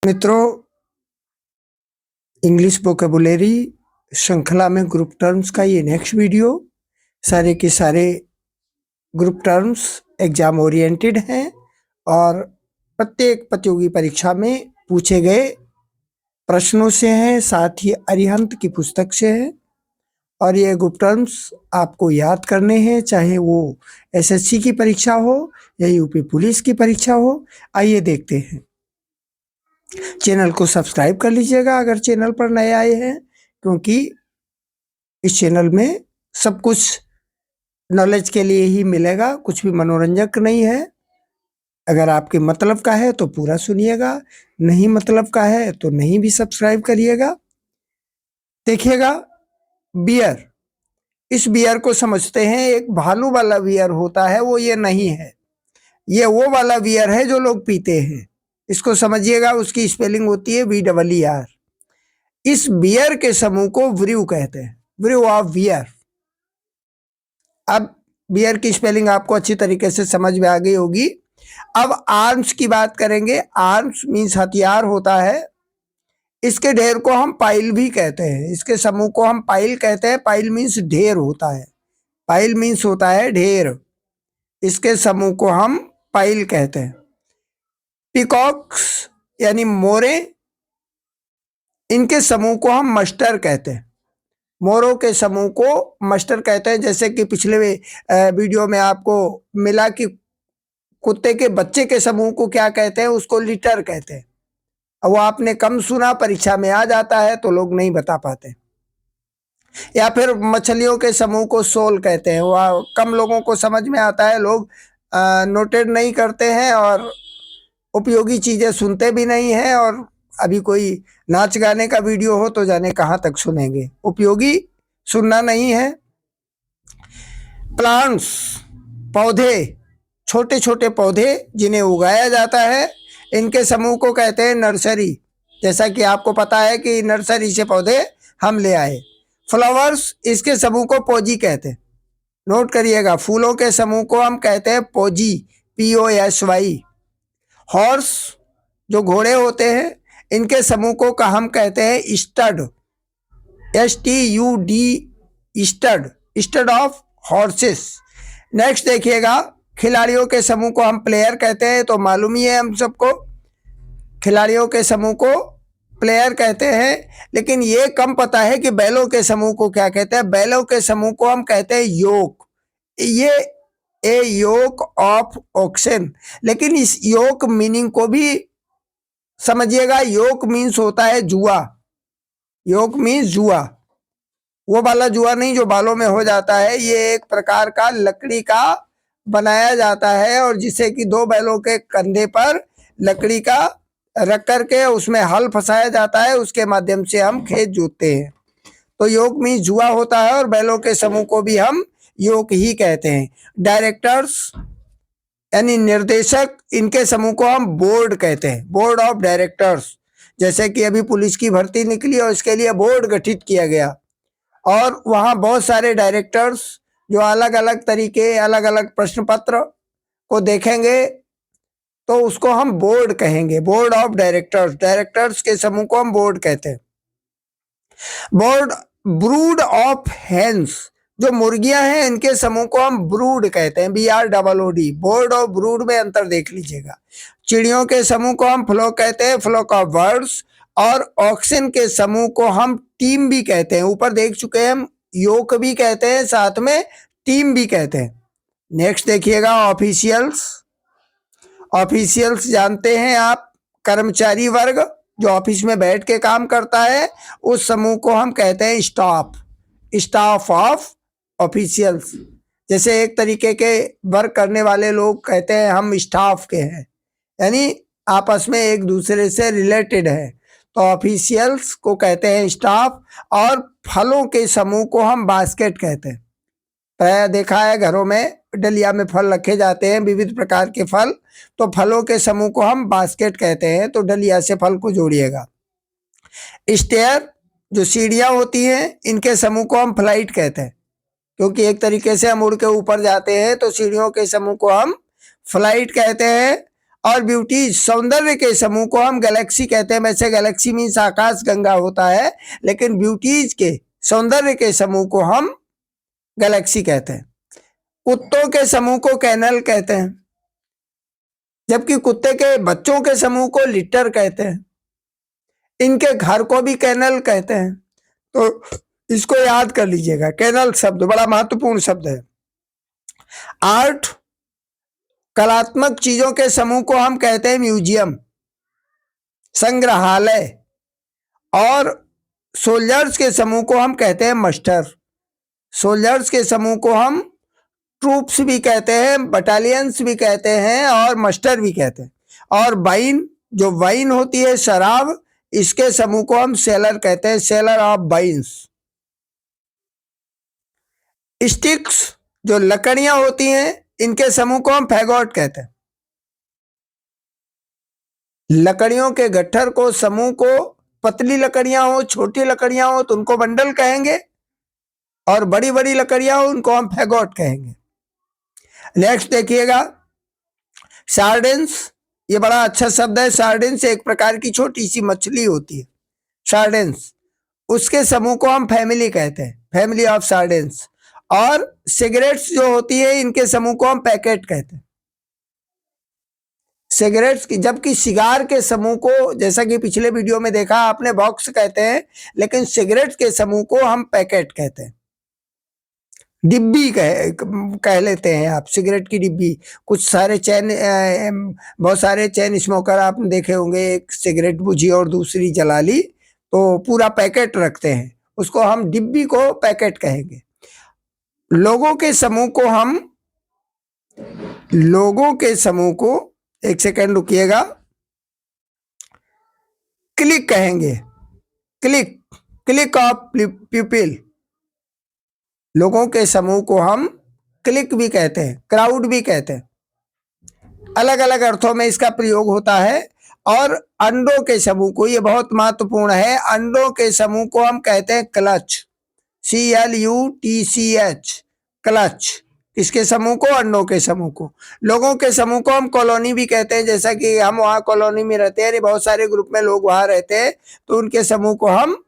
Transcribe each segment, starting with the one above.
मित्रों, English vocabulary श्रृंखला में ग्रुप टर्म्स का ये नेक्स्ट वीडियो सारे के सारे ग्रुप टर्म्स एग्जाम ओरिएंटेड हैं और प्रत्येक प्रतियोगी परीक्षा में पूछे गए प्रश्नों से हैं, साथ ही अरिहंत की पुस्तक से है। और ये ग्रुप टर्म्स आपको याद करने हैं, चाहे वो एसएससी की परीक्षा हो या यूपी पुलिस की परीक्षा हो। आइए देखते हैं। चैनल को सब्सक्राइब कर लीजिएगा अगर चैनल पर नए आए हैं, क्योंकि इस चैनल में सब कुछ नॉलेज के लिए ही मिलेगा, कुछ भी मनोरंजक नहीं है। अगर आपके मतलब का है तो पूरा सुनिएगा, नहीं मतलब का है तो नहीं भी सब्सक्राइब करिएगा। देखिएगा, बियर, इस बियर को समझते हैं एक भालू वाला बियर होता है, वो ये नहीं है। ये वो वाला बियर है जो लोग पीते हैं। इसको समझिएगा, उसकी स्पेलिंग होती है VEER। इस बियर के समूह को व्रू कहते हैं, व्रू ऑफ बियर। अब बियर की स्पेलिंग आपको अच्छी तरीके से समझ में आ गई होगी। अब आर्म्स की बात करेंगे। आर्म्स मीन्स हथियार होता है। इसके ढेर को हम पाइल भी कहते हैं, इसके समूह को हम पाइल कहते हैं। पाइल मीन्स ढेर होता है, पाइल मीन्स होता है ढेर। इसके समूह को हम पाइल कहते हैं। पिकॉक्स यानी मोरे, इनके समूह को हम मस्टर कहते हैं। मोरों के समूह को मस्टर कहते हैं। जैसे कि पिछले वीडियो में आपको मिला कि कुत्ते के बच्चे के समूह को क्या कहते हैं, उसको लिटर कहते हैं। अब वो आपने कम सुना, परीक्षा में आ जाता है तो लोग नहीं बता पाते। या फिर मछलियों के समूह को सोल कहते हैं, वह कम लोगों को समझ में आता है, लोग नोटेड नहीं करते हैं और उपयोगी चीजें सुनते भी नहीं हैं। और अभी कोई नाच गाने का वीडियो हो तो जाने कहाँ तक सुनेंगे, उपयोगी सुनना नहीं है। प्लांट्स, पौधे, छोटे छोटे पौधे जिन्हें उगाया जाता है, इनके समूह को कहते हैं नर्सरी। जैसा कि आपको पता है कि नर्सरी से पौधे हम ले आए। फ्लावर्स, इसके समूह को पोजी कहते हैं। नोट करिएगा, फूलों के समूह को हम कहते हैं पोजी, POSY। हॉर्स, जो घोड़े होते हैं, इनके समूह को हम कहते हैं stud, STUD, stud, stud of horses. Next देखिएगा, खिलाड़ियों के समूह को हम प्लेयर कहते हैं, तो मालूम ही है हम सबको, खिलाड़ियों के समूह को प्लेयर कहते हैं। लेकिन ये कम पता है कि बैलों के समूह को क्या कहते हैं। बैलों के समूह को हम कहते हैं योक। ये ए योक ऑफ ऑक्सन। लेकिन इस योक मीनिंग को भी समझिएगा। योक मीन्स होता है जुआ, योक मीन्स जुआ, वो वाला जुआ नहीं जो बालों में हो जाता है। ये एक प्रकार का लकड़ी का बनाया जाता है और जिसे कि दो बैलों के कंधे पर लकड़ी का रख करके उसमें हल फंसाया जाता है, उसके माध्यम से हम खेत जोतते हैं। तो योक मीन्स जुआ होता है और बैलों के समूह को भी हम योक ही कहते हैं। डायरेक्टर्स यानी निर्देशक, इनके समूह को हम बोर्ड कहते हैं, बोर्ड ऑफ डायरेक्टर्स। जैसे कि अभी पुलिस की भर्ती निकली और इसके लिए बोर्ड गठित किया गया और वहाँ बहुत सारे डायरेक्टर्स जो अलग अलग तरीके, अलग अलग प्रश्न पत्र को देखेंगे, तो उसको हम बोर्ड कहेंगे, बोर्ड ऑफ डायरेक्टर्स। डायरेक्टर्स के समूह को हम बोर्ड कहते हैं। बोर्ड, ब्रूड ऑफ हेन्स, जो मुर्गियां हैं, इनके समूह को हम ब्रूड कहते हैं, BROOD। बोर्ड और ब्रूड में अंतर देख लीजिएगा। चिड़ियों के समूह को हम फ्लॉक कहते हैं, फ्लॉक ऑफ बर्ड्स। और ऑक्सन के समूह को हम टीम भी कहते हैं। ऊपर देख चुके हैं हम, योक भी कहते हैं, साथ में टीम भी कहते हैं। नेक्स्ट देखिएगा, ऑफिशियल्स। ऑफिशियल्स जानते हैं आप, कर्मचारी वर्ग जो ऑफिस में बैठ के काम करता है, उस समूह को हम कहते हैं स्टाफ, स्टाफ ऑफ ऑफिशियल्स। जैसे एक तरीके के वर्क करने वाले लोग कहते हैं हम स्टाफ के हैं, यानी आपस में एक दूसरे से रिलेटेड है, तो ऑफिशियल्स को कहते हैं स्टाफ। और फलों के समूह को हम बास्केट कहते हैं। प्राय देखा है घरों में डलिया में फल रखे जाते हैं, विविध प्रकार के फल, तो फलों के समूह को हम बास्केट कहते हैं। तो डलिया से फल को जोड़िएगा। स्टेयर, जो सीढ़ियां होती हैं, इनके समूह को हम फ्लाइट कहते हैं, क्योंकि एक तरीके से हम उड़ के ऊपर जाते हैं, तो सीढ़ियों के समूह को हम फ्लाइट कहते हैं। और ब्यूटीज सौंदर्य के समूह को हम गैलेक्सी कहते हैं। वैसे गैलेक्सी मीन्स आकाश गंगा होता है, लेकिन ब्यूटीज के सौंदर्य के समूह को हम गैलेक्सी कहते हैं। कुत्तों के समूह को कैनल कहते हैं, जबकि कुत्ते के बच्चों के समूह को लिटर कहते हैं। इनके घर को भी कैनल कहते हैं, तो इसको याद कर लीजिएगा। कैनल शब्द बड़ा महत्वपूर्ण शब्द है। आर्ट कलात्मक चीजों के समूह को हम कहते हैं म्यूजियम, संग्रहालय। और सोल्जर्स के समूह को हम कहते हैं मस्टर। सोल्जर्स के समूह को हम ट्रूप्स भी कहते हैं, बटालियंस भी कहते हैं और मस्टर भी कहते हैं। और वाइन, जो वाइन होती है शराब, इसके समूह को हम सेलर कहते हैं, सेलर ऑफ वाइन्स। स्टिक्स जो लकड़ियां होती हैं, इनके समूह को हम फैगोट कहते हैं। लकड़ियों के गट्ठर को, समूह को, पतली लकड़ियां हो, छोटी लकड़ियां हो तो उनको बंडल कहेंगे, और बड़ी बड़ी लकड़ियां हो उनको हम फैगोट कहेंगे। नेक्स्ट देखिएगा, सार्डिन्स। ये बड़ा अच्छा शब्द है। सार्डिन्स एक प्रकार की छोटी सी मछली होती है, सार्डिन्स। उसके समूह को हम फैमिली कहते हैं, फैमिली ऑफ सार्डिन्स। और सिगरेट्स जो होती है, इनके समूह को हम पैकेट कहते हैं। सिगरेट्स की, जबकि सिगार के समूह को, जैसा कि पिछले वीडियो में देखा आपने, बॉक्स कहते हैं, लेकिन सिगरेट के समूह को हम पैकेट कहते हैं। डिब्बी कह लेते हैं आप, सिगरेट की डिब्बी। कुछ सारे चैन, बहुत सारे चैन स्मोकर आपने देखे होंगे, एक सिगरेट बुझी और दूसरी जला ली, तो पूरा पैकेट रखते हैं, उसको हम डिब्बी को पैकेट कहेंगे। लोगों के समूह को हम, लोगों के समूह को, एक सेकेंड रुकिएगा, क्लिक कहेंगे, क्लिक, क्लिक ऑफ पीपल। लोगों के समूह को हम क्लिक भी कहते हैं, क्राउड भी कहते हैं। अलग अलग अर्थों में इसका प्रयोग होता है। और अंडों के समूह को, ये बहुत महत्वपूर्ण है, अंडों के समूह को हम कहते हैं क्लच, CLUTCH, क्लच। इसके समूह को, अंडों के समूह को। लोगों के समूह को हम कॉलोनी भी कहते हैं, जैसा कि हम वहाँ कॉलोनी में रहते हैं, बहुत सारे ग्रुप में लोग वहाँ रहते हैं, तो उनके समूह को हम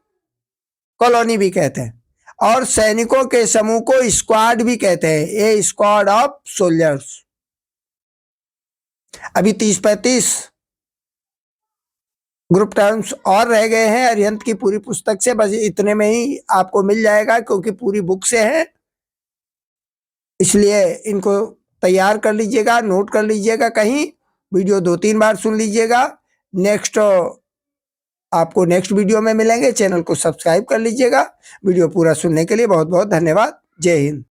कॉलोनी भी कहते हैं। और सैनिकों के समूह को स्क्वाड भी कहते हैं, ए स्क्वाड ऑफ सोल्जर्स। अभी 30-35 ग्रुप टर्म्स और रह गए हैं अरिहंत की पूरी पुस्तक से, बस इतने में ही आपको मिल जाएगा, क्योंकि पूरी बुक से है, इसलिए इनको तैयार कर लीजिएगा, नोट कर लीजिएगा कहीं, वीडियो 2-3 बार सुन लीजिएगा। नेक्स्ट आपको नेक्स्ट वीडियो में मिलेंगे। चैनल को सब्सक्राइब कर लीजिएगा। वीडियो पूरा सुनने के लिए बहुत बहुत धन्यवाद। जय हिंद।